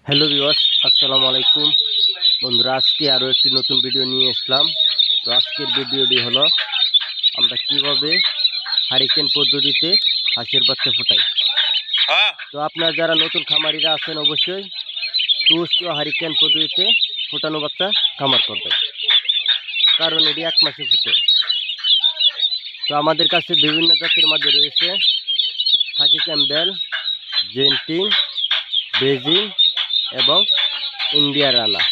Hello viewers, আসসালামু আলাইকুম বন্ধুরা। আজকে আরও একটি নতুন ভিডিও নিয়ে আসলাম। তো আজকের ভিডিওটি হলো আমরা কিভাবে হারিকেন পদ্ধতিতে হাঁসের বাচ্চা ফোটাই। তো আপনারা যারা নতুন খামারিরা আছেন অবশ্যই টুস ও হারিকেন পদ্ধতিতে ফোটানো বাচ্চা খামার করবেন, কারণ এটি 1 মাসে ফুটে। তো আমাদের কাছে বিভিন্ন জাতের মধ্যে রয়েছে খাকি ক্যাম্বেল, জেন্টিং, বেজিং এবং ইন্ডিয়া রানা।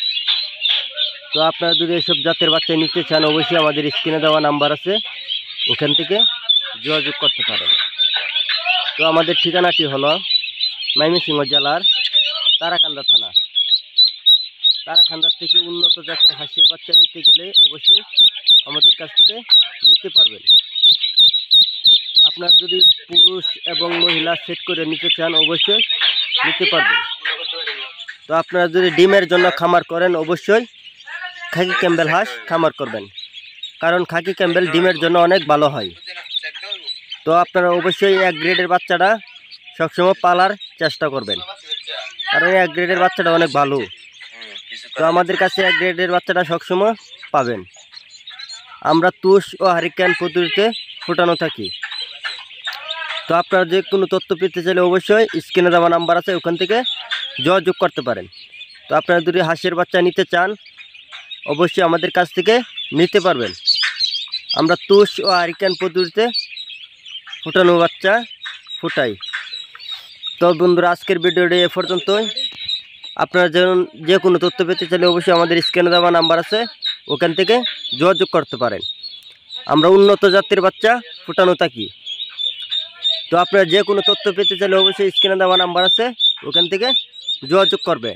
তো আপনারা যদি এসব জাতের বাচ্চা নিতে চান অবশ্যই আমাদের স্ক্রিনে দেওয়া নাম্বার আছে, ওখান থেকে যোগাযোগ করতে পারেন। তো আমাদের ঠিকানাটি হলো ময়মনসিংহ জেলার তারাকান্দা থানা। তারাকান্দার থেকে উন্নত জাতের হাঁসের বাচ্চা নিতে গেলে অবশ্যই আমাদের কাছ থেকে নিতে পারবেন। আপনার যদি পুরুষ এবং মহিলা সেট করে নিতে চান অবশ্যই নিতে পারবেন। তো আপনারা যদি ডিমের জন্য খামার করেন অবশ্যই খাকি ক্যাম্বেল হাঁস খামার করবেন, কারণ খাকি ক্যাম্বেল ডিমের জন্য অনেক ভালো হয়। তো আপনারা অবশ্যই 1 গ্রেডের বাচ্চাটা সবসময় পালার চেষ্টা করবেন, কারণ 1 গ্রেডের বাচ্চাটা অনেক ভালো। তো আমাদের কাছে 1 গ্রেডের বাচ্চাটা সবসময় পাবেন। আমরা তুষ ও হারিকেন পদ্ধতিতে ফোটানো থাকি। তো আপনারা যে কোনো তথ্য পেতে চাইলে অবশ্যই স্ক্রিনে দেওয়া নাম্বার আছে, ওখান থেকে যোগাযোগ করতে পারেন। তো আপনারা যদি হাঁসের বাচ্চা নিতে চান অবশ্যই আমাদের কাছ থেকে নিতে পারবেন। আমরা তুষ ও হারিকেন পদ্ধতিতে ফোটানো বাচ্চা ফোটাই। তো বন্ধুরা, আজকের ভিডিওটি এ পর্যন্তই। আপনারা যে কোনো তথ্য পেতে চাইলে অবশ্যই আমাদের স্ক্রিনে দেওয়া নাম্বার আছে, ওখান থেকে যোগাযোগ করতে পারেন। আমরা উন্নত জাতের বাচ্চা ফোটানো থাকি। তো আপনারা যে কোনো তথ্য পেতে চাইলে অবশ্যই স্ক্রিনে দেওয়া নাম্বার আছে, ওখান থেকে যোগাযোগ করবে।